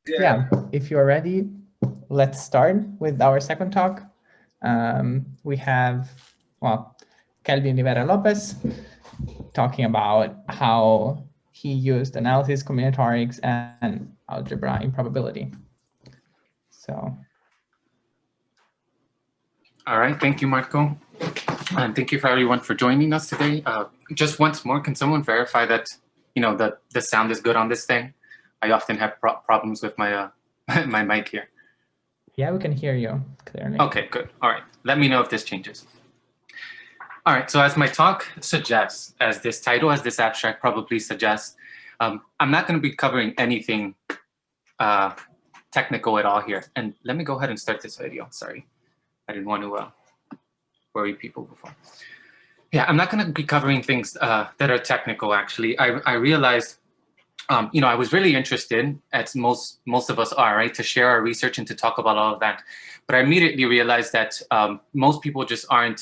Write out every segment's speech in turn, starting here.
Yeah, if you're ready, let's start with our second talk. We have, well, Kelvin Rivera-Lopez talking about how he used analysis, combinatorics, and algebra in probability. So. All right, thank you, Marco. And thank you for everyone for joining us today. Just once more, can someone verify that, the sound is good on this thing? I often have problems with my my mic here. Yeah, we can hear you clearly. Okay, good. All right, let me know if this changes. All right, so as my talk suggests, as this title, as this abstract probably suggests, I'm not going to be covering anything technical at all here. And let me go ahead and start this video. Sorry, I didn't want to worry people before. Yeah, I'm not going to be covering things that are technical, actually. I realized, I was really interested, as most of us are, right, to share our research and to talk about all of that. But I immediately realized that most people just aren't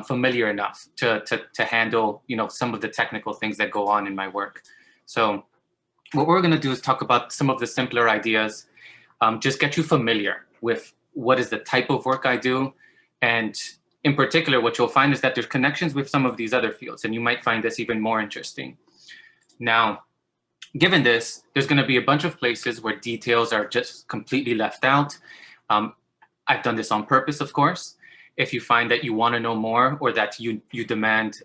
familiar enough to handle, some of the technical things that go on in my work. So what we're going to do is talk about some of the simpler ideas, just get you familiar with what is the type of work I do. And in particular, what you'll find is that there's connections with some of these other fields, and you might find this even more interesting. Now, given this, there's going to be a bunch of places where details are just completely left out. I've done this on purpose, of course. If you find that you want to know more, or that you demand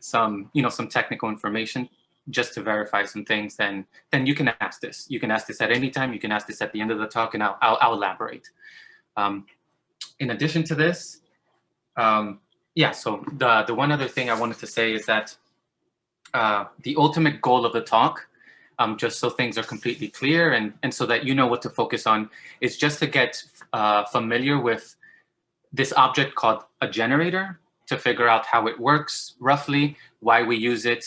some technical information just to verify some things, then you can ask this. You can ask this at any time. You can ask this at the end of the talk, and I'll elaborate. In addition to this, yeah, so the one other thing I wanted to say is that the ultimate goal of the talk, just so things are completely clear and so that you know what to focus on, is just to get familiar with this object called a generator, to figure out how it works roughly, why we use it,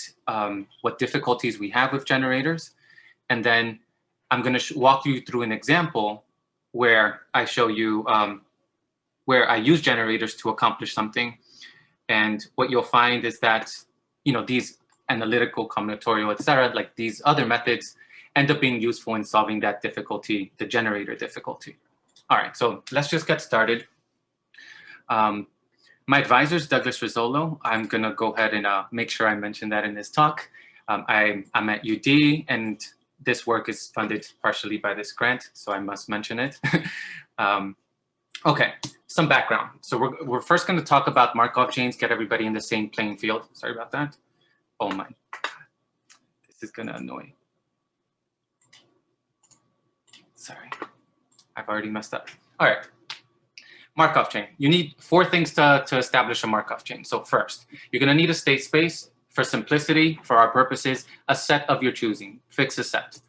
what difficulties we have with generators. And then I'm going to walk you through an example where I show you where I use generators to accomplish something. And what you'll find is that, these analytical, combinatorial, etc., like these other methods end up being useful in solving that difficulty, the generator difficulty. All right, so let's just get started. My advisor is Douglas Rizzolo. I'm going to go ahead and make sure I mention that in this talk. I'm at UD, and this work is funded partially by this grant, so I must mention it. Okay, some background. So we're first going to talk about Markov chains, get everybody in the same playing field. Sorry about that. Oh my, this is going to annoy. Sorry, I've already messed up. All right. Markov chain. You need 4 things to establish a Markov chain. So first, you're going to need a state space. For simplicity, for our purposes, a set of your choosing. Fix a set.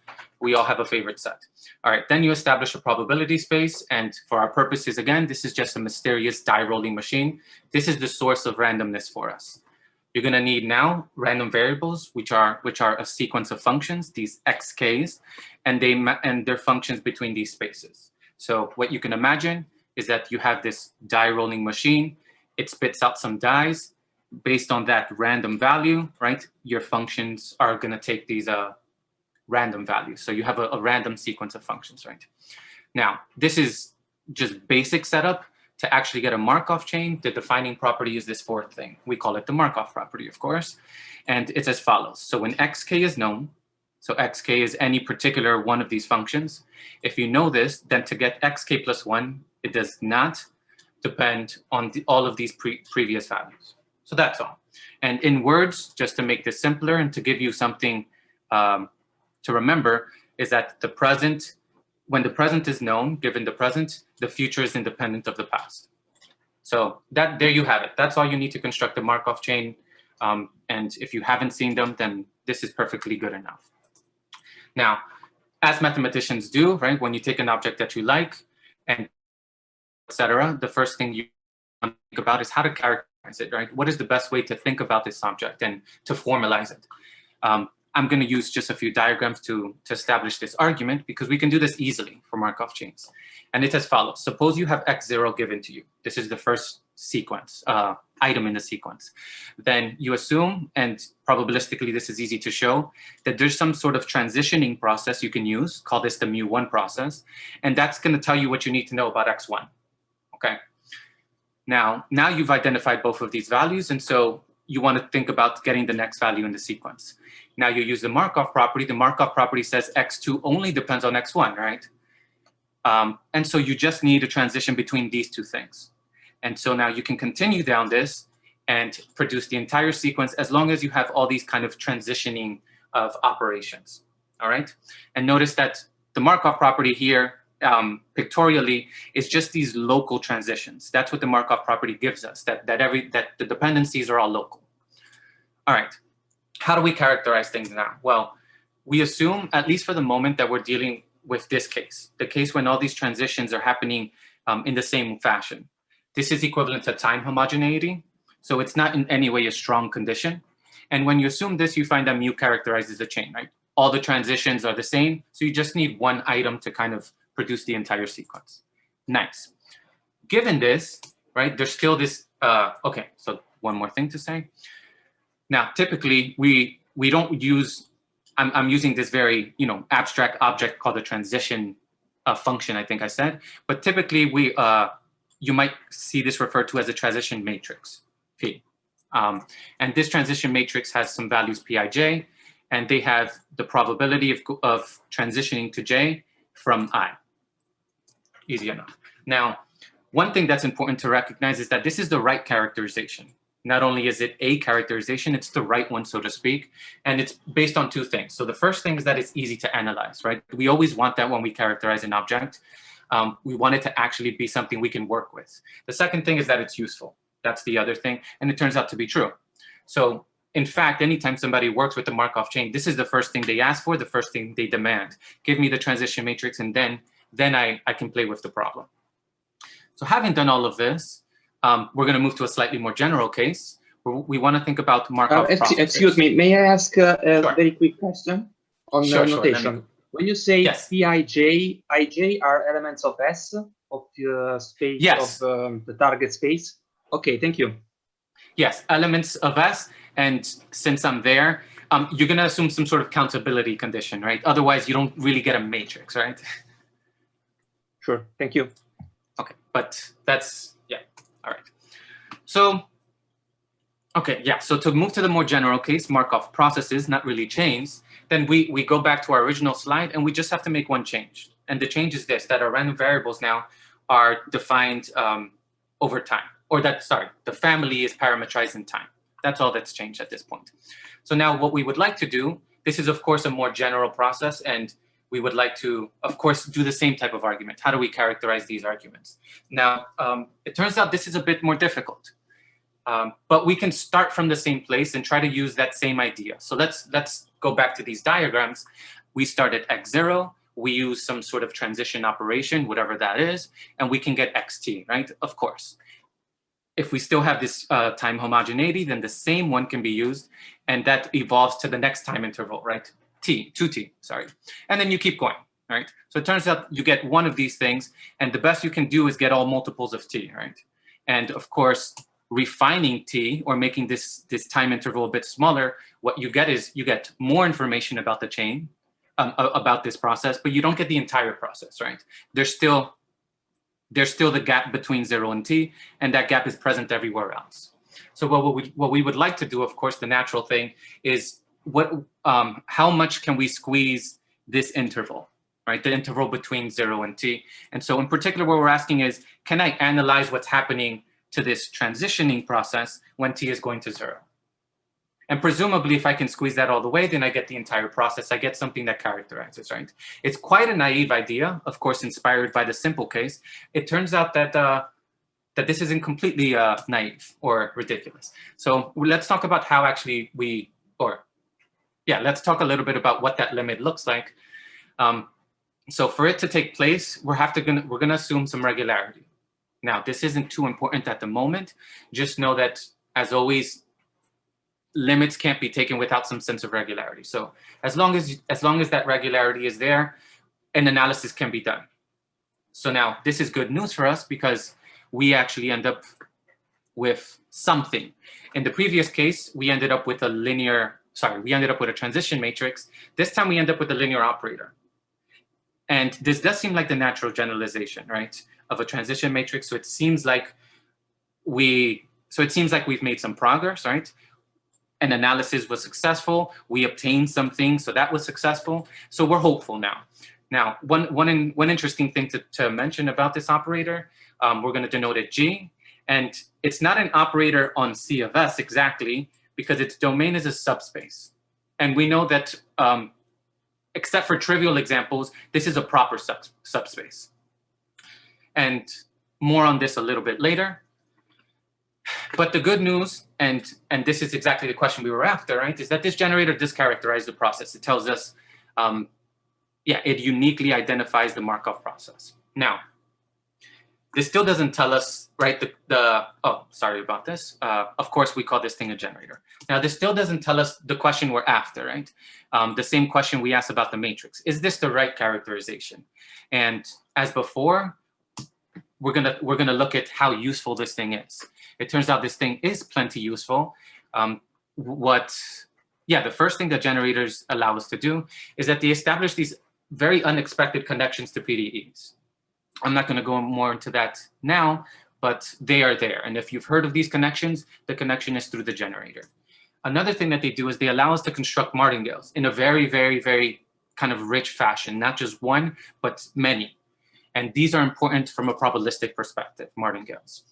We all have a favorite set. All right, then you establish a probability space. And for our purposes, again, this is just a mysterious die rolling machine. This is the source of randomness for us. You're going to need now random variables, which are a sequence of functions, these xk's, and their functions between these spaces. So what you can imagine is that you have this die rolling machine. It spits out some dies. Based on that random value, right, your functions are going to take these random values. So you have a random sequence of functions, right? Now, this is just basic setup. To actually get a Markov chain, the defining property is this 4th thing. We call it the Markov property, of course. And it's as follows. So when xk is known, so xk is any particular one of these functions. If you know this, then to get xk plus 1, it does not depend on all of these previous values. So that's all. And in words, just to make this simpler and to give you something to remember, is that the present, when the present is known, given the present, the future is independent of the past. So there you have it. That's all you need to construct a Markov chain. And if you haven't seen them, then this is perfectly good enough. Now, as mathematicians do, right, when you take an object that you like, and etc., the first thing you want to think about is how to characterize it, right? What is the best way to think about this object and to formalize it? I'm going to use just a few diagrams to establish this argument, because we can do this easily for Markov chains. And it's as follows. Suppose you have x0 given to you. This is the first sequence, item in the sequence, then you assume, and probabilistically this is easy to show, that there's some sort of transitioning process you can use, call this the mu1 process, and that's going to tell you what you need to know about x1. Okay. Now you've identified both of these values, and so you want to think about getting the next value in the sequence. Now you use the Markov property. The Markov property says x2 only depends on x1, right? And so you just need a transition between these two things. And so now you can continue down this and produce the entire sequence as long as you have all these kind of transitioning of operations, all right? And notice that the Markov property here, pictorially, is just these local transitions. That's what the Markov property gives us, that the dependencies are all local. All right, how do we characterize things now? Well, we assume, at least for the moment, that we're dealing with this case, the case when all these transitions are happening in the same fashion. This is equivalent to time homogeneity, so it's not in any way a strong condition. And when you assume this, you find that mu characterizes the chain, right? All the transitions are the same, so you just need one item to kind of produce the entire sequence. Nice. Given this, right, there's still this, okay, so one more thing to say. Now, typically, we don't use, I'm using this very, abstract object called a transition function, I think I said, but typically you might see this referred to as a transition matrix, P. And this transition matrix has some values Pij, and they have the probability of transitioning to J from I. Easy enough. Now, one thing that's important to recognize is that this is the right characterization. Not only is it a characterization, it's the right one, so to speak, and it's based on two things. So the first thing is that it's easy to analyze, right? We always want that when we characterize an object. We want it to actually be something we can work with. The second thing is that it's useful. That's the other thing, and it turns out to be true. So in fact, anytime somebody works with the Markov chain, this is the first thing they ask for, the first thing they demand. Give me the transition matrix, and then I can play with the problem. So having done all of this, we're going to move to a slightly more general case. We want to think about Markov processes. Excuse me, may I ask a Sure. very quick question on notation? Sure. When you say yes. Pij, Ij are elements of S of the space yes. of the target space? Okay, thank you. Yes, elements of S, and since I'm there, you're going to assume some sort of countability condition, right? Otherwise, you don't really get a matrix, right? Sure, thank you. Okay, but that's, yeah, all right. So, okay, yeah, so to move to the more general case, Markov processes, not really chains, then we go back to our original slide and we just have to make one change. And the change is this, that our random variables now are defined over time. Or that, sorry, the family is parametrized in time. That's all that's changed at this point. So now what we would like to do, this is of course a more general process, and we would like to, of course, do the same type of argument. How do we characterize these arguments? Now, it turns out this is a bit more difficult, but we can start from the same place and try to use that same idea. So let's go back to these diagrams. We start at x0, we use some sort of transition operation, whatever that is, and we can get xt, right? Of course. If we still have this time homogeneity, then the same one can be used, and that evolves to the next time interval, right? 2t, sorry. And then you keep going, right? So it turns out you get one of these things, and the best you can do is get all multiples of t, right? And of course, refining t, or making this time interval a bit smaller, what you get is you get more information about the chain, about this process, but you don't get the entire process, right? There's still the gap between 0 and t, and that gap is present everywhere else. So what we would like to do, of course, the natural thing is how much can we squeeze this interval, right? The interval between 0 and t. And so in particular, what we're asking is, can I analyze what's happening to this transitioning process when t is going to 0? And presumably, if I can squeeze that all the way, then I get the entire process. I get something that characterizes, right? It's quite a naive idea, of course, inspired by the simple case. It turns out that that this isn't completely naive or ridiculous. So let's talk about how actually let's talk a little bit about what that limit looks like. So for it to take place, we're gonna assume some regularity. Now, this isn't too important at the moment. Just know that, as always, limits can't be taken without some sense of regularity. So as long as that regularity is there, an analysis can be done. So now this is good news for us, because we actually end up with something. In the previous case, we ended up with a transition matrix. This time we end up with a linear operator. And this does seem like the natural generalization, right, of a transition matrix. So it seems like we've made some progress, right? An analysis was successful. We obtained something, so that was successful. So we're hopeful now. Now, one interesting thing to mention about this operator, we're going to denote it G, and it's not an operator on C of S exactly, because its domain is a subspace. And we know that, except for trivial examples, this is a proper subspace. And more on this a little bit later. But the good news, and this is exactly the question we were after, right, is that this generator does characterize the process. It tells us, it uniquely identifies the Markov process. Now, this still doesn't tell us, right, oh, sorry about this. Of course, we call this thing a generator. Now, this still doesn't tell us the question we're after, right? The same question we asked about the matrix. Is this the right characterization? And as before, we're gonna look at how useful this thing is. It turns out this thing is plenty useful. The first thing that generators allow us to do is that they establish these very unexpected connections to PDEs. I'm not going to go more into that now, but they are there. And if you've heard of these connections, the connection is through the generator. Another thing that they do is they allow us to construct martingales in a very, very, very kind of rich fashion, not just one, but many. And these are important from a probabilistic perspective, martingales.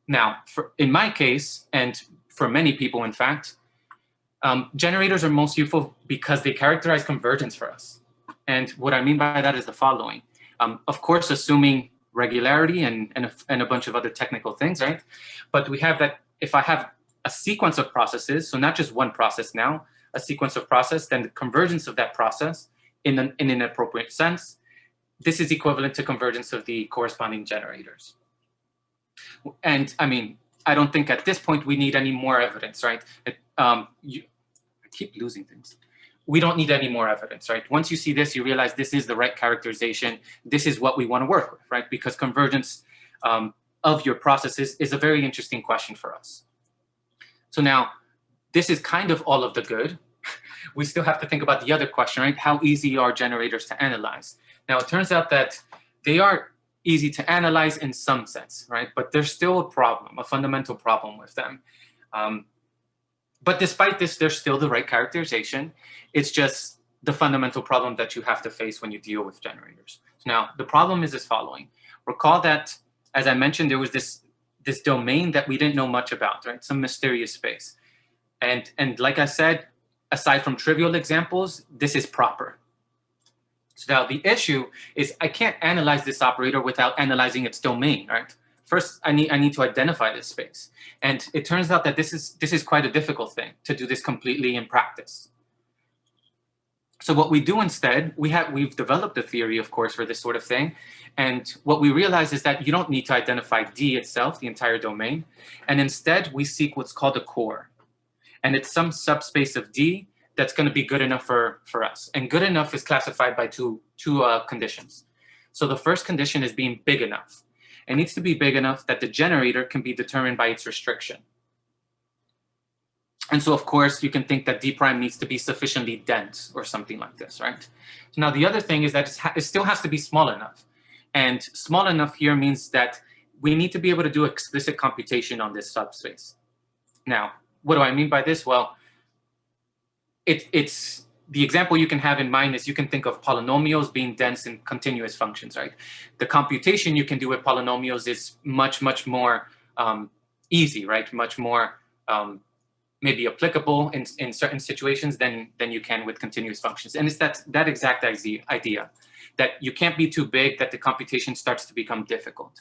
Now, in my case, and for many people, in fact, generators are most useful because they characterize convergence for us. And what I mean by that is the following. Of course, assuming regularity and a bunch of other technical things, right? But we have that if I have a sequence of processes, so not just one process now, a sequence of process, then the convergence of that process in an appropriate sense, this is equivalent to convergence of the corresponding generators. And I mean, I don't think at this point we need any more evidence, right? I keep losing things. We don't need any more evidence, right? Once you see this, you realize this is the right characterization. This is what we want to work with, right? Because convergence of your processes is a very interesting question for us. So now, this is kind of all of the good. We still have to think about the other question, right? How easy are generators to analyze? Now, it turns out that they are easy to analyze in some sense, right? But there's still a problem, a fundamental problem with them. But despite this, they're still the right characterization. It's just the fundamental problem that you have to face when you deal with generators. So now, the problem is as following. Recall that, as I mentioned, there was this domain that we didn't know much about, right? Some mysterious space. And like I said, aside from trivial examples, this is proper. So now the issue is I can't analyze this operator without analyzing its domain, right? First, I need to identify this space. And it turns out that this is quite a difficult thing to do this completely in practice. So what we do instead, we've developed a theory, of course, for this sort of thing. And what we realize is that you don't need to identify D itself, the entire domain. And instead, we seek what's called a core. And it's some subspace of D that's going to be good enough for us. And good enough is classified by two conditions. So the first condition is being big enough. It needs to be big enough that the generator can be determined by its restriction. And so, of course, you can think that D prime needs to be sufficiently dense or something like this, right? So now the other thing is that it still has to be small enough. And small enough here means that we need to be able to do explicit computation on this subspace. Now, what do I mean by this? Well, it's the example you can have in mind is you can think of polynomials being dense in continuous functions, right? The computation you can do with polynomials is much, much more easy, right? Much more maybe applicable in certain situations than you can with continuous functions. And it's that exact idea that you can't be too big, that the computation starts to become difficult.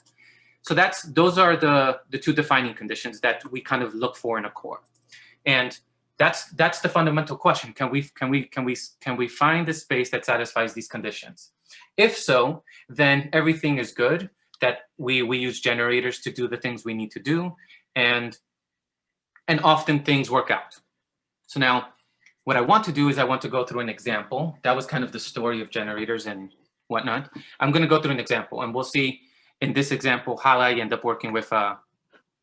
So those are the two defining conditions that we kind of look for in a core. And that's the fundamental question. Can we find the space that satisfies these conditions? If so, then everything is good, that we use generators to do the things we need to do, and often things work out. So now what I want to do is I want to go through an example. That was kind of the story of generators and whatnot. I'm going to go through an example, and we'll see in this example how I end up working with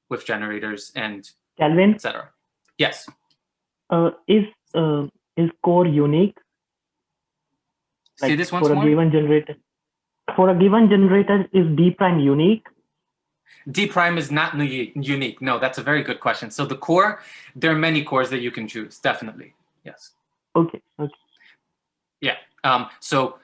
with generators and Kelvin, etc. Yes. Is core unique? Say Like this once for a more. given generator. For a given generator, is D prime unique? D prime is not unique. No, that's a very good question. So the core, there are many cores that you can choose. Definitely. Yes. Okay. Yeah. So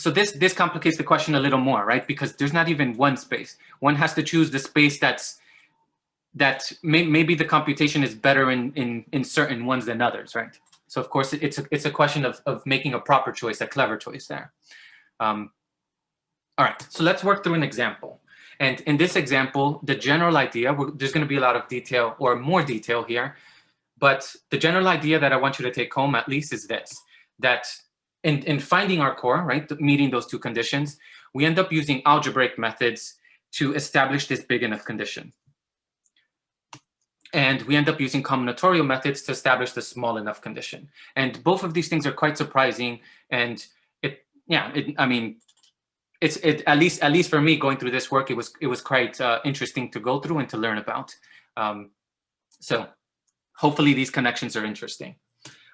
this complicates the question a little more, right? Because there's not even one space. One has to choose the space that maybe the computation is better in certain ones than others, right? So of course it's a question of making a proper choice, a clever choice there. All right. So let's work through an example. And in this example, the general idea, there's going to be a lot of detail or more detail here, but the general idea that I want you to take home at least is this, that in finding our core, right, meeting those two conditions, we end up using algebraic methods to establish this big enough condition. And we end up using combinatorial methods to establish the small enough condition. And both of these things are quite surprising. And it's at least for me going through this work, it was quite interesting to go through and to learn about. So hopefully these connections are interesting.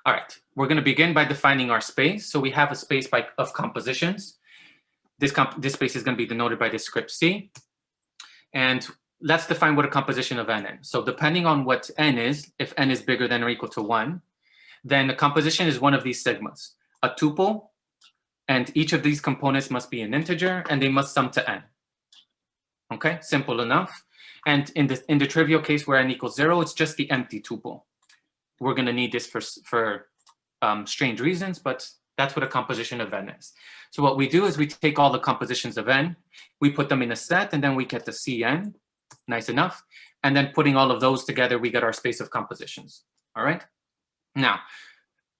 All right, we're going to begin by defining our space. So we have a space of compositions. This space is going to be denoted by the script C. And let's define what a composition of n is. So depending on what n is, if n is bigger than or equal to 1, then a composition is one of these sigmas, a tuple, and each of these components must be an integer, and they must sum to n. Okay, simple enough. And in the trivial case where n equals 0, it's just the empty tuple. We're going to need this for strange reasons, but that's what a composition of n is. So what we do is we take all the compositions of n, we put them in a set, and then we get the Cn, nice enough. And then putting all of those together, we get our space of compositions. All right. Now,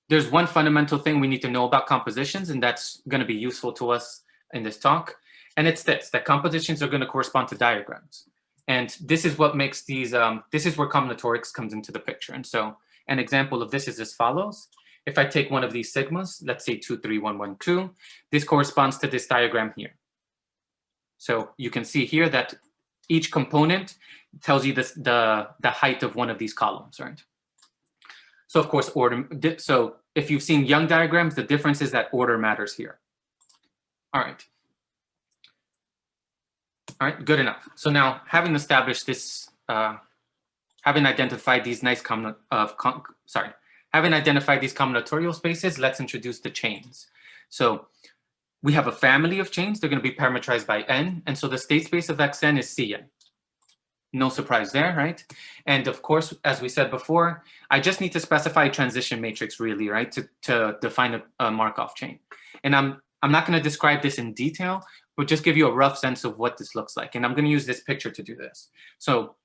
there's one fundamental thing we need to know about compositions, and that's going to be useful to us in this talk. And it's this, that compositions are going to correspond to diagrams. And this is what makes these, this is where combinatorics comes into the picture. And so an example of this is as follows. If I take one of these sigmas, let's say 2, 3, 1, 1, 2, this corresponds to this diagram here. So you can see here that each component tells you the height of one of these columns, right? So of course, so if you've seen Young diagrams, the difference is that order matters here. All right. All right, good enough. So now having established this, having identified these nice having identified these combinatorial spaces, let's introduce the chains. So we have a family of chains. They're going to be parametrized by n. And so the state space of xn is Cn. No surprise there, right? And of course, as we said before, I just need to specify a transition matrix really, right, to define a Markov chain. And I'm not going to describe this in detail, but just give you a rough sense of what this looks like. And I'm going to use this picture to do this. So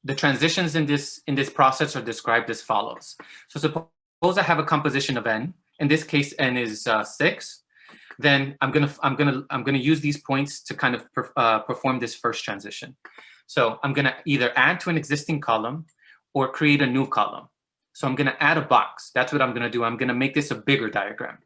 the transitions in this process are described as follows. So suppose I have a composition of n. In this case, n is 6. Then I'm gonna use these points to kind of perform this first transition. So I'm gonna either add to an existing column or create a new column. So I'm gonna add a box. That's what I'm gonna do. I'm gonna make this a bigger diagram.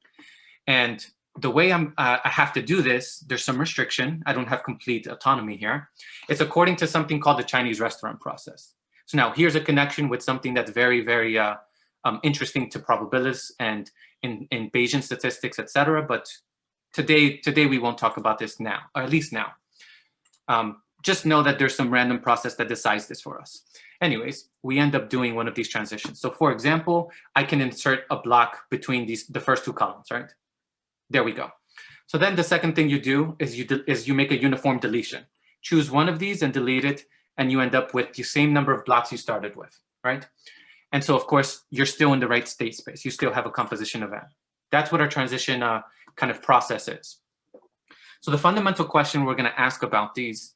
And the way I have to do this, there's some restriction. I don't have complete autonomy here. It's according to something called the Chinese restaurant process. So now here's a connection with something that's very, very interesting to probabilists and in Bayesian statistics, etc. But today we won't talk about this now, or at least now. Just know that there's some random process that decides this for us. Anyways, we end up doing one of these transitions. So for example, I can insert a block between the first two columns, right? There we go. So then the second thing you do is you make a uniform deletion. Choose one of these and delete it, and you end up with the same number of blocks you started with, right? And so of course, you're still in the right state space. You still have a composition of n. That's what our transition kind of process is. So the fundamental question we're going to ask about these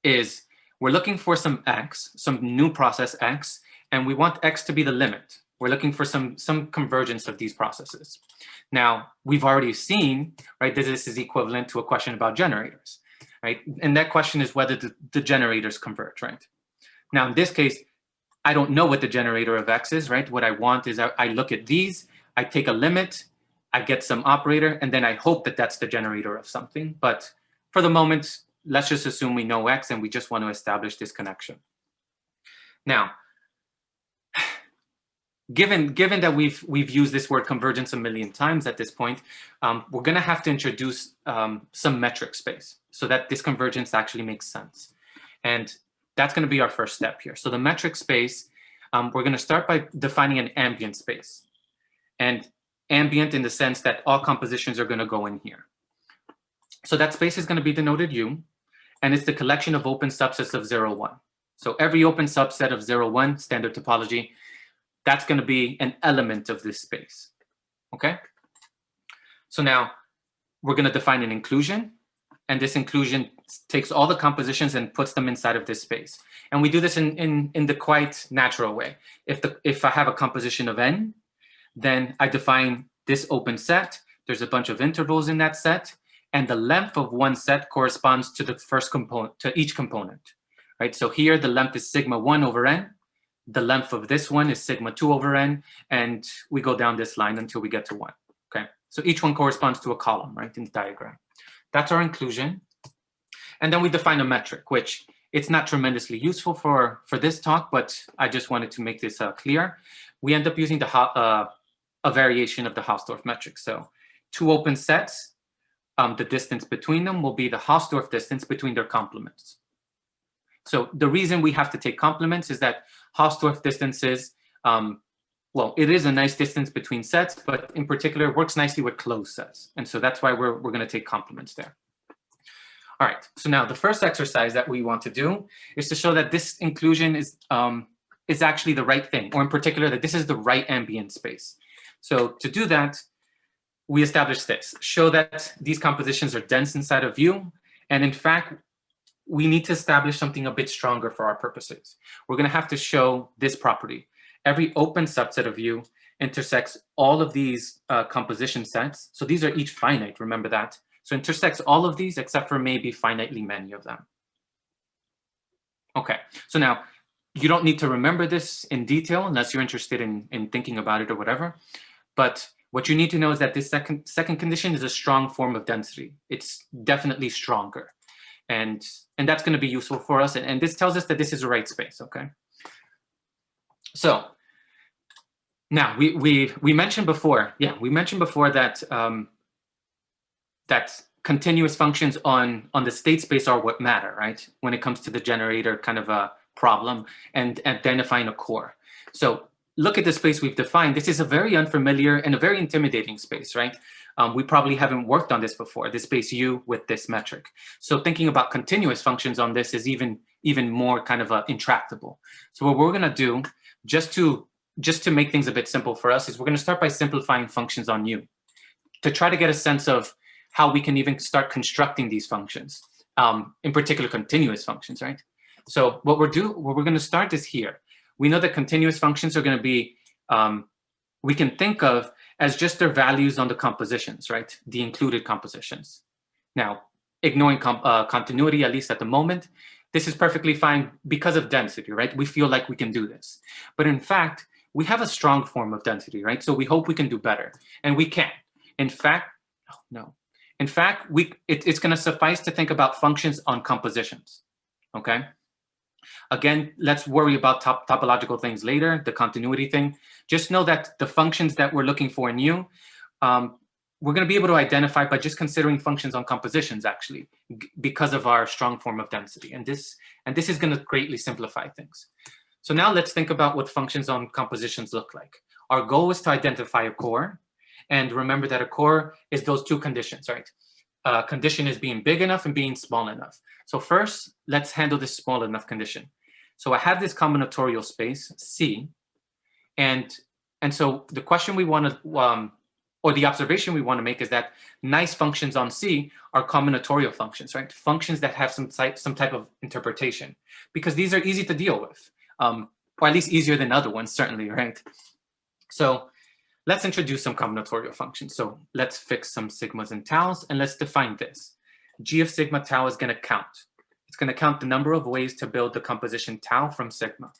is we're looking for some x, some new process x, and we want x to be the limit. We're looking for some convergence of these processes. Now, we've already seen, right, that this is equivalent to a question about generators, right? And that question is whether the generators converge, right? Now, in this case, I don't know what the generator of x is, right? What I want is I look at these, I take a limit, I get some operator, and then I hope that that's the generator of something. But for the moment, let's just assume we know X and we just want to establish this connection. Now, given that we've used this word convergence a million times at this point, we're going to have to introduce some metric space so that this convergence actually makes sense. And that's going to be our first step here. So the metric space, we're going to start by defining an ambient space. And ambient in the sense that all compositions are going to go in here. So that space is going to be denoted U, and it's the collection of open subsets of 0, 1. So every open subset of 0, 1, standard topology, that's going to be an element of this space. Okay? So now we're going to define an inclusion, and this inclusion takes all the compositions and puts them inside of this space. And we do this in the quite natural way. If I have a composition of n, then I define this open set. There's a bunch of intervals in that set, and the length of one set corresponds to the first component, to each component, right? So here the length is sigma 1 over n. The length of this one is sigma 2 over n, and we go down this line until we get to 1. Okay, so each one corresponds to a column, right, in the diagram. That's our inclusion. And then we define a metric, which it's not tremendously useful for this talk, but I just wanted to make this clear. We end up using a variation of the Hausdorff metric. So two open sets, the distance between them will be the Hausdorff distance between their complements. So the reason we have to take complements is that Hausdorff distances, well, it is a nice distance between sets, but in particular, it works nicely with closed sets. And so that's why we're going to take complements there. All right, so now the first exercise that we want to do is to show that this inclusion is actually the right thing, or in particular, that this is the right ambient space. So to do that, we establish this, show that these compositions are dense inside of U. And in fact, we need to establish something a bit stronger for our purposes. We're going to have to show this property. Every open subset of U intersects all of these composition sets. So these are each finite, remember that. So intersects all of these except for maybe finitely many of them. Okay, so now you don't need to remember this in detail unless you're interested in thinking about it or whatever. But what you need to know is that this second condition is a strong form of density. It's definitely stronger. And that's going to be useful for us. And this tells us that this is the right space, okay? So now we mentioned before, that that continuous functions on the state space are what matter, right? When it comes to the generator kind of a problem and identifying a core. So look at the space we've defined. This is a very unfamiliar and a very intimidating space, right? We probably haven't worked on this before, this space U with this metric. So thinking about continuous functions on this is even more kind of intractable. So what we're gonna do, just to make things a bit simple for us, is we're gonna start by simplifying functions on U to try to get a sense of how we can even start constructing these functions, in particular continuous functions, right? So what we're gonna start is here. We know that continuous functions are gonna be, we can think of as just their values on the compositions, right? The included compositions. Now, ignoring continuity, at least at the moment, this is perfectly fine because of density, right? We feel like we can do this. But in fact, we have a strong form of density, right? So we hope we can do better, and we can. In fact, oh, no. In fact, it's gonna suffice to think about functions on compositions, okay? Again, let's worry about topological things later, the continuity thing. Just know that the functions that we're looking for in U, we're going to be able to identify by just considering functions on compositions, actually, because of our strong form of density. And this is going to greatly simplify things. So now let's think about what functions on compositions look like. Our goal is to identify a core. And remember that a core is those two conditions, right? Condition is being big enough and being small enough. So first, let's handle this small enough condition. So I have this combinatorial space, C, and so the question we want to, or the observation we want to make is that nice functions on C are combinatorial functions, right? Functions that have some type of interpretation, because these are easy to deal with, or at least easier than other ones, certainly, right? So let's introduce some combinatorial functions. So let's fix some sigmas and taus, and let's define this. G of sigma tau is going to count. It's going to count the number of ways to build the composition tau from sigma.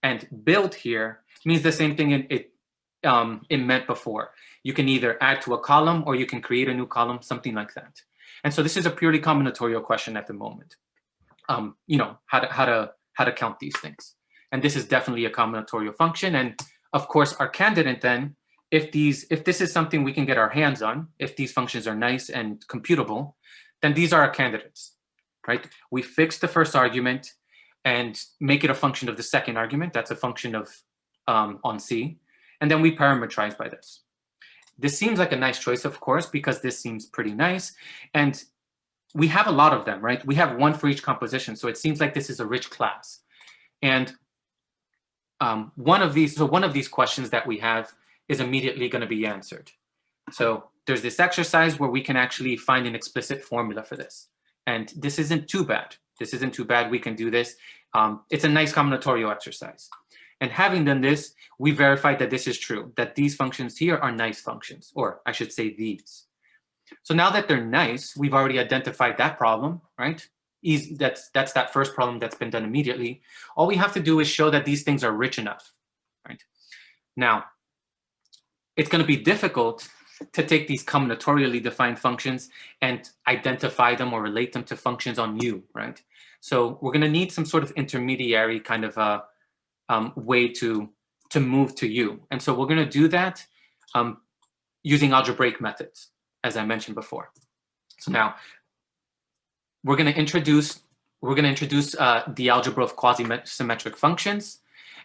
And build here means the same thing it meant before. You can either add to a column or you can create a new column, something like that. And so this is a purely combinatorial question at the moment. You know, how to count these things. And this is definitely a combinatorial function. And of course, our candidate then, if this is something we can get our hands on, if these functions are nice and computable, then these are our candidates, right? We fix the first argument and make it a function of the second argument. That's a function of on C. And then we parameterize by this. This seems like a nice choice, of course, because this seems pretty nice. And we have a lot of them, right? We have one for each composition. So it seems like this is a rich class. And one of these questions that we have is immediately going to be answered. So there's this exercise where we can actually find an explicit formula for this. And this isn't too bad. This isn't too bad. We can do this. It's a nice combinatorial exercise. And having done this, we verified that this is true, that these functions here are nice functions, or I should say these. So now that they're nice, we've already identified that problem, right? That's that first problem that's been done immediately. All we have to do is show that these things are rich enough, right? Now, it's going to be difficult to take these combinatorially defined functions and identify them or relate them to functions on U, right? So we're going to need some sort of intermediary kind of way to move to U. And so we're going to do that using algebraic methods, as I mentioned before. So now we're going to introduce the algebra of quasisymmetric functions.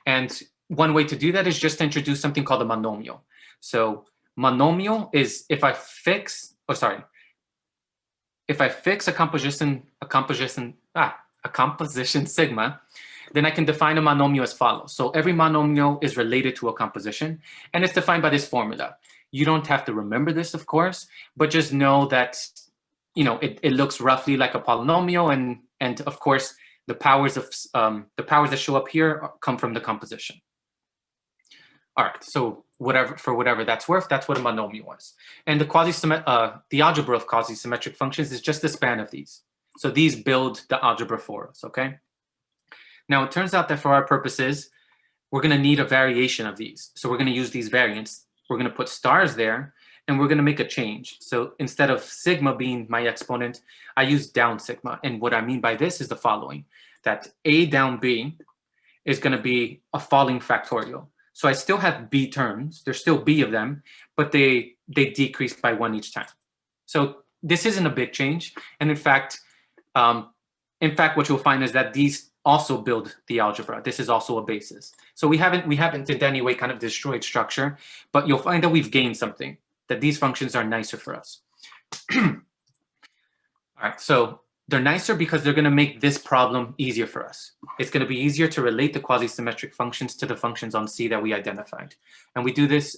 And one way to do that is just to introduce something called a monomial. So monomial is if I fix a composition sigma, then I can define a monomial as follows. So every monomial is related to a composition, and it's defined by this formula. You don't have to remember this, of course, but just know that, you know, it looks roughly like a polynomial, and of course the powers that show up here come from the composition. All right, so whatever that's worth, that's what a monomial is. And the algebra of quasisymmetric functions is just the span of these. So these build the algebra for us, okay? Now, it turns out that for our purposes, we're going to need a variation of these. So we're going to use these variants. We're going to put stars there, and we're going to make a change. So instead of sigma being my exponent, I use down sigma. And what I mean by this is the following, that A down B is going to be a falling factorial. So I still have B terms. There's still B of them, but they decrease by 1 each time. So this isn't a big change. And in fact, what you'll find is that these also build the algebra. This is also a basis. So we haven't in any way kind of destroyed structure, but you'll find that we've gained something, that these functions are nicer for us. All right, so they're nicer because they're going to make this problem easier for us. It's going to be easier to relate the quasisymmetric functions to the functions on C that we identified. And we do this,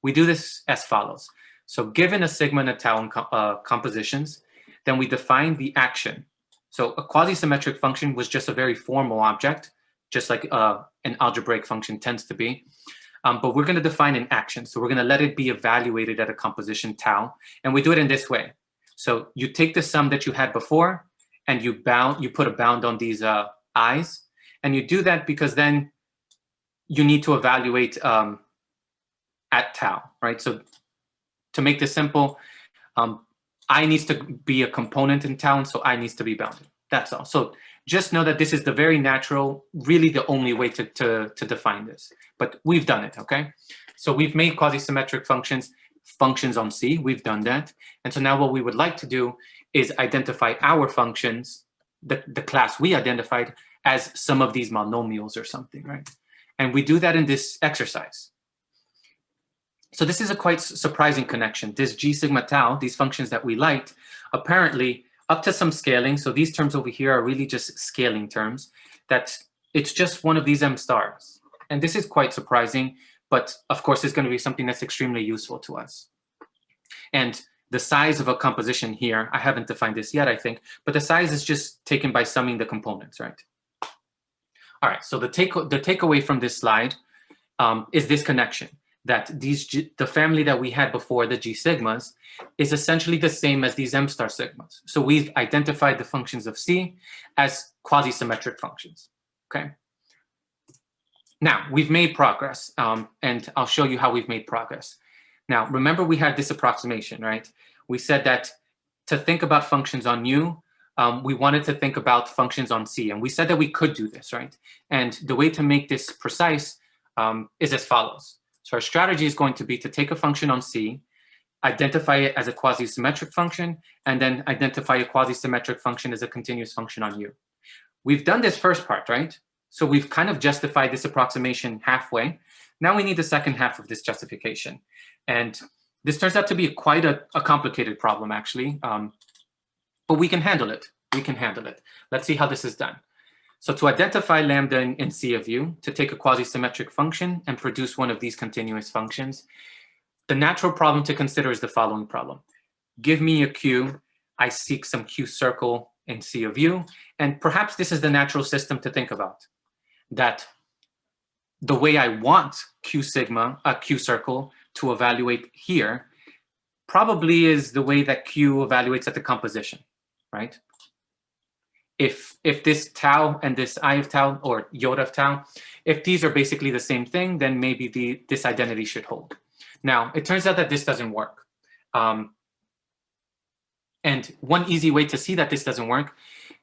we do this as follows. So given a sigma and a tau compositions, then we define the action. So a quasisymmetric function was just a very formal object, just like an algebraic function tends to be. But we're going to define an action. So we're going to let it be evaluated at a composition tau. And we do it in this way. So you take the sum that you had before, and you put a bound on these i's. And you do that because then you need to evaluate at tau, right? So to make this simple, I needs to be a component in tau, so I needs to be bounded. That's all. So just know that this is the very natural, really the only way to define this. But we've done it, okay? So we've made quasisymmetric functions on C. We've done that. And so now what we would like to do is identify our functions, the class we identified, as some of these monomials or something, right? And we do that in this exercise. So this is a quite surprising connection. This G sigma tau, these functions that we liked, apparently up to some scaling, so these terms over here are really just scaling terms, that it's just one of these M stars. And this is quite surprising, but of course it's going to be something that's extremely useful to us. And the size of a composition here, I haven't defined this yet, I think, but the size is just taken by summing the components, right? All right, so the takeaway from this slide is this connection, that the family that we had before, the G sigmas, is essentially the same as these M star sigmas. So we've identified the functions of C as quasisymmetric functions, okay? Now, we've made progress, and I'll show you how we've made progress. Now, remember we had this approximation, right? We said that to think about functions on U, we wanted to think about functions on C. And we said that we could do this, right? And the way to make this precise is as follows. So our strategy is going to be to take a function on C, identify it as a quasi-symmetric function, and then identify a quasi-symmetric function as a continuous function on U. We've done this first part, right? So we've kind of justified this approximation halfway. Now we need the second half of this justification. And this turns out to be quite a complicated problem, actually. But we can handle it. We can handle it. Let's see how this is done. So to identify lambda in C of U, to take a quasi-symmetric function and produce one of these continuous functions, the natural problem to consider is the following problem. Give me a Q. I seek some Q circle in C of U. And perhaps this is the natural system to think about, that the way I want Q sigma, a Q circle, to evaluate here probably is the way that Q evaluates at the composition, right? If this tau and this I of tau, or iota of tau, if these are basically the same thing, then maybe this identity should hold. Now, it turns out that this doesn't work. And one easy way to see that this doesn't work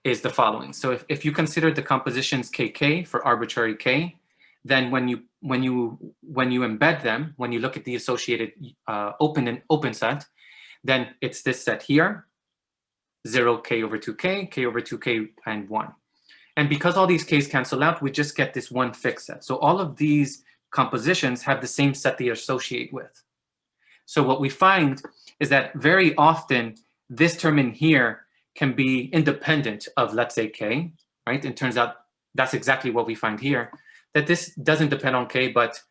is the following. So if you consider the compositions kk for arbitrary k, then when you embed them, when you look at the associated open set, then it's this set here, 0 k over 2k, k over 2k, and 1. And because all these k's cancel out, we just get this one fixed set. So all of these compositions have the same set they associate with. So what we find is that very often this term in here can be independent of, let's say, k, right? It turns out that's exactly what we find here, that this doesn't depend on k, but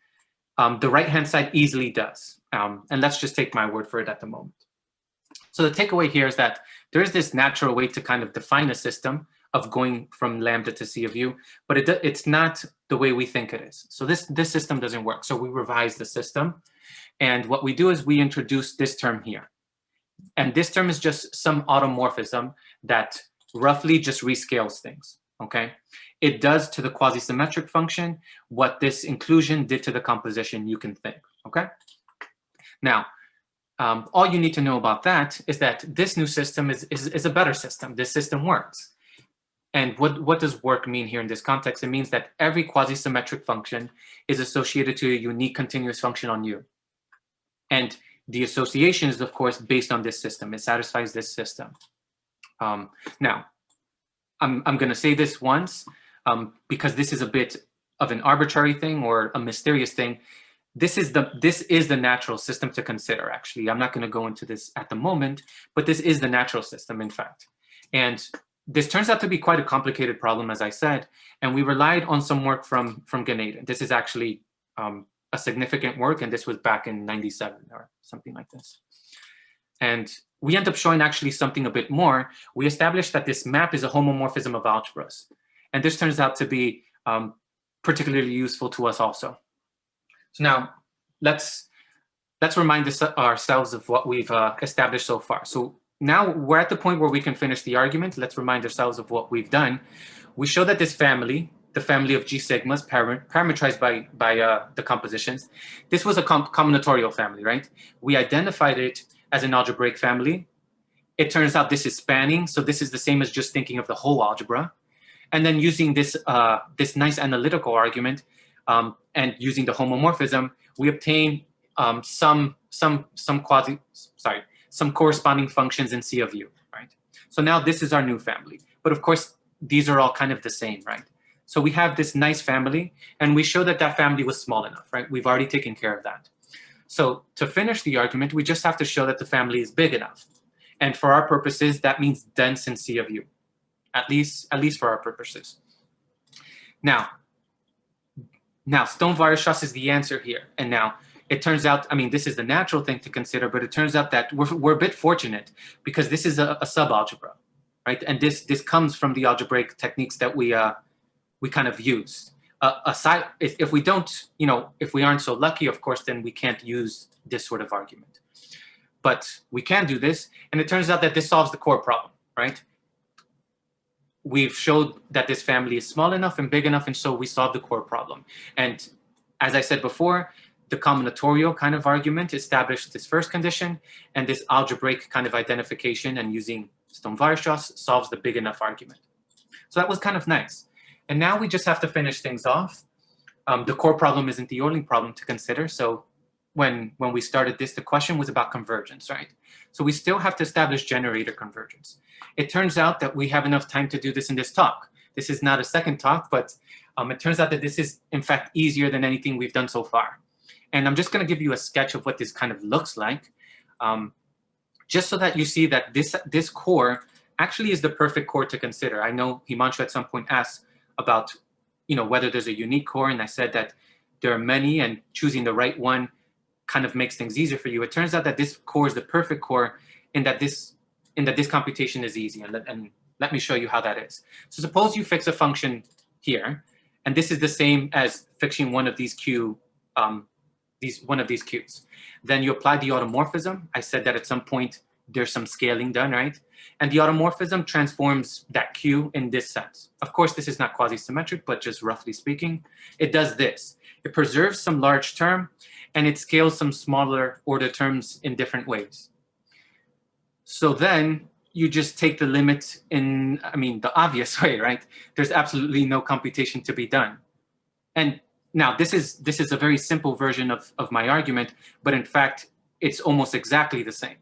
the right-hand side easily does. And let's just take my word for it at the moment. So the takeaway here is that there is this natural way to kind of define a system of going from lambda to C of U, but it's not the way we think it is. So this system doesn't work. So we revise the system. And what we do is we introduce this term here. And this term is just some automorphism that roughly just rescales things, okay? It does to the quasi-symmetric function what this inclusion did to the composition, you can think, okay? Now, all you need to know about that is that this new system is a better system. This system works. And what does work mean here in this context? It means that every quasi-symmetric function is associated to a unique continuous function on U. And the association is, of course, based on this system. It satisfies this system. Now, I'm going to say this once because this is a bit of an arbitrary thing or a mysterious thing. This is the natural system to consider, actually. I'm not going to go into this at the moment, but this is the natural system, in fact. And this turns out to be quite a complicated problem, as I said, and we relied on some work from Ganade. This is actually a significant work, and this was back in '97 or something like this. And we end up showing actually something a bit more. We established that this map is a homomorphism of algebras. And this turns out to be particularly useful to us also. So now let's remind ourselves of what we've established so far. So now we're at the point where we can finish the argument. Let's remind ourselves of what we've done. We show that this family, the family of G sigmas parametrized by the compositions, this was a combinatorial family, right? We identified it as an algebraic family. It turns out this is spanning, so this is the same as just thinking of the whole algebra. And then using this nice analytical argument and using the homomorphism, we obtain some corresponding functions in C of U, right? So now this is our new family. But of course, these are all kind of the same, right? So we have this nice family, and we show that that family was small enough, right? We've already taken care of that. So to finish the argument, we just have to show that the family is big enough. And for our purposes, that means dense in C of U, at least for our purposes. Now Stone-Weierstrass is the answer here. And now it turns out, I mean, this is the natural thing to consider, but it turns out that we're a bit fortunate because this is a subalgebra, right? And this comes from the algebraic techniques that we kind of use. Aside, if we don't, if we aren't so lucky, of course, then we can't use this sort of argument. But we can do this, and it turns out that this solves the core problem, right? We've showed that this family is small enough and big enough, and so we solve the core problem. And as I said before, the combinatorial kind of argument established this first condition, and this algebraic kind of identification and using Stone-Weierstrass solves the big enough argument. So that was kind of nice. And now we just have to finish things off. The core problem isn't the only problem to consider. So when we started this, the question was about convergence, right? So we still have to establish generator convergence. It turns out that we have enough time to do this in this talk. This is not a second talk, but it turns out that this is, in fact, easier than anything we've done so far. And I'm just going to give you a sketch of what this kind of looks like, just so that you see that this core actually is the perfect core to consider. I know Himanshu at some point asked about, whether there's a unique core, and I said that there are many, and choosing the right one kind of makes things easier for you. It turns out that this core is the perfect core in that this computation is easy, and let me show you how that is. So suppose you fix a function here, and this is the same as fixing one of these q's. Then you apply the automorphism. I said that at some point there's some scaling done, right? And the automorphism transforms that q in this sense. Of course, this is not quasi-symmetric, but just roughly speaking, it does this. It preserves some large term, and it scales some smaller order terms in different ways. So then you just take the limit in, the obvious way, right? There's absolutely no computation to be done. And now this is a very simple version of my argument, but in fact, it's almost exactly the same.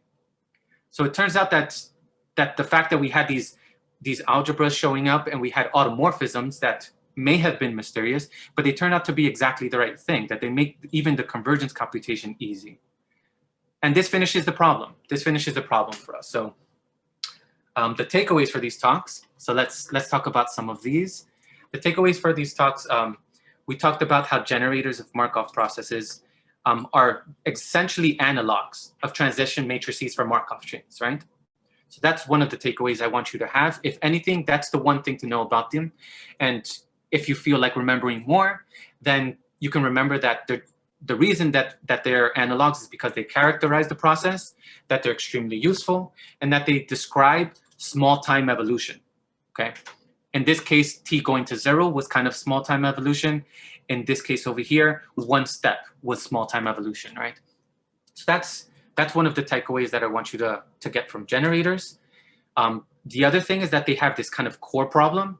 So it turns out that the fact that we had these algebras showing up and we had automorphisms that may have been mysterious, but they turn out to be exactly the right thing, that they make even the convergence computation easy. And this finishes the problem. This finishes the problem for us. So the takeaways for these talks. So let's talk about some of these. The takeaways for these talks, we talked about how generators of Markov processes are essentially analogs of transition matrices for Markov chains, right? So that's one of the takeaways I want you to have. If anything, that's the one thing to know about them. And if you feel like remembering more, then you can remember that the reason that they're analogs is because they characterize the process, that they're extremely useful, and that they describe small time evolution, okay? In this case, t going to 0 was kind of small time evolution. In this case over here, one step was small time evolution, right? So that's one of the takeaways that I want you to get from generators. The other thing is that they have this kind of core problem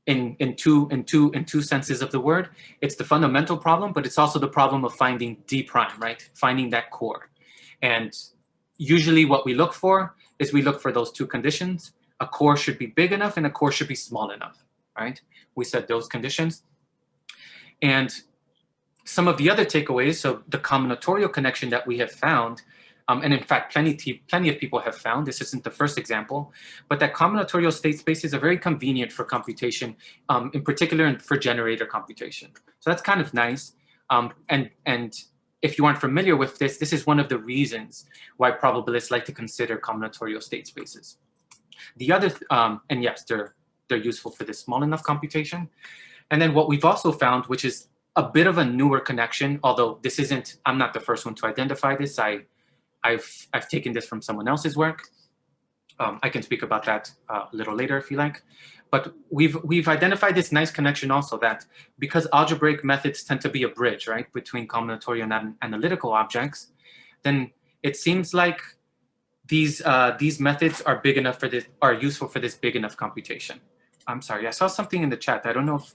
in two senses of the word. It's the fundamental problem, but it's also the problem of finding d prime, right? Finding that core. And usually what we look for is we look for those two conditions. A core should be big enough and a core should be small enough, right? We said those conditions. And some of the other takeaways, so the combinatorial connection that we have found, and in fact, plenty of people have found, this isn't the first example, but that combinatorial state spaces are very convenient for computation, in particular for generator computation. So that's kind of nice. And if you aren't familiar with this, this is one of the reasons why probabilists like to consider combinatorial state spaces. The other, and yes, they're useful for this small enough computation. And then what we've also found, which is a bit of a newer connection, although this isn't, I'm not the first one to identify this. I've taken this from someone else's work. I can speak about that a little later if you like. But we've identified this nice connection also, that because algebraic methods tend to be a bridge, right, between combinatorial and analytical objects, then it seems like these methods are big enough for this, are useful for this big enough computation. I'm sorry, I saw something in the chat. I don't know if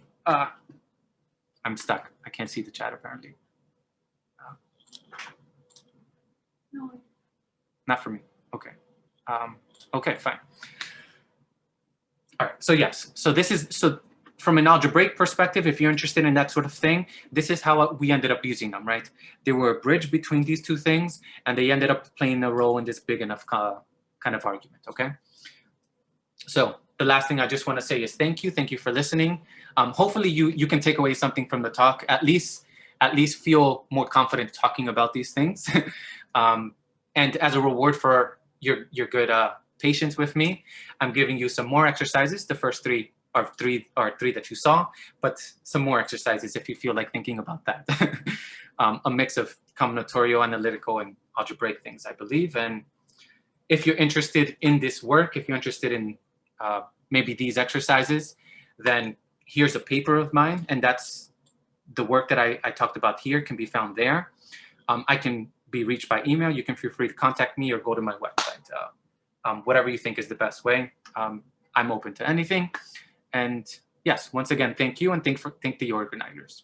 I'm stuck. I can't see the chat apparently. No. Not for me. Okay. Okay, fine. All right. So yes. So this is, so from an algebraic perspective, if you're interested in that sort of thing, this is how we ended up using them, right? They were a bridge between these two things, and they ended up playing a role in this big enough kind of argument. Okay. So the last thing I just want to say is thank you. Thank you for listening. Hopefully you can take away something from the talk. At least feel more confident talking about these things. And as a reward for your good patience with me, I'm giving you some more exercises. The first three are three that you saw, but some more exercises if you feel like thinking about that. A mix of combinatorial, analytical, and algebraic things, I believe. And if you're interested in this work, if you're interested in maybe these exercises, then here's a paper of mine, and that's the work that I talked about here can be found there. I can be reached by email. You can feel free to contact me or go to my website. Whatever you think is the best way. I'm open to anything. And yes, once again, thank you, and thank the organizers.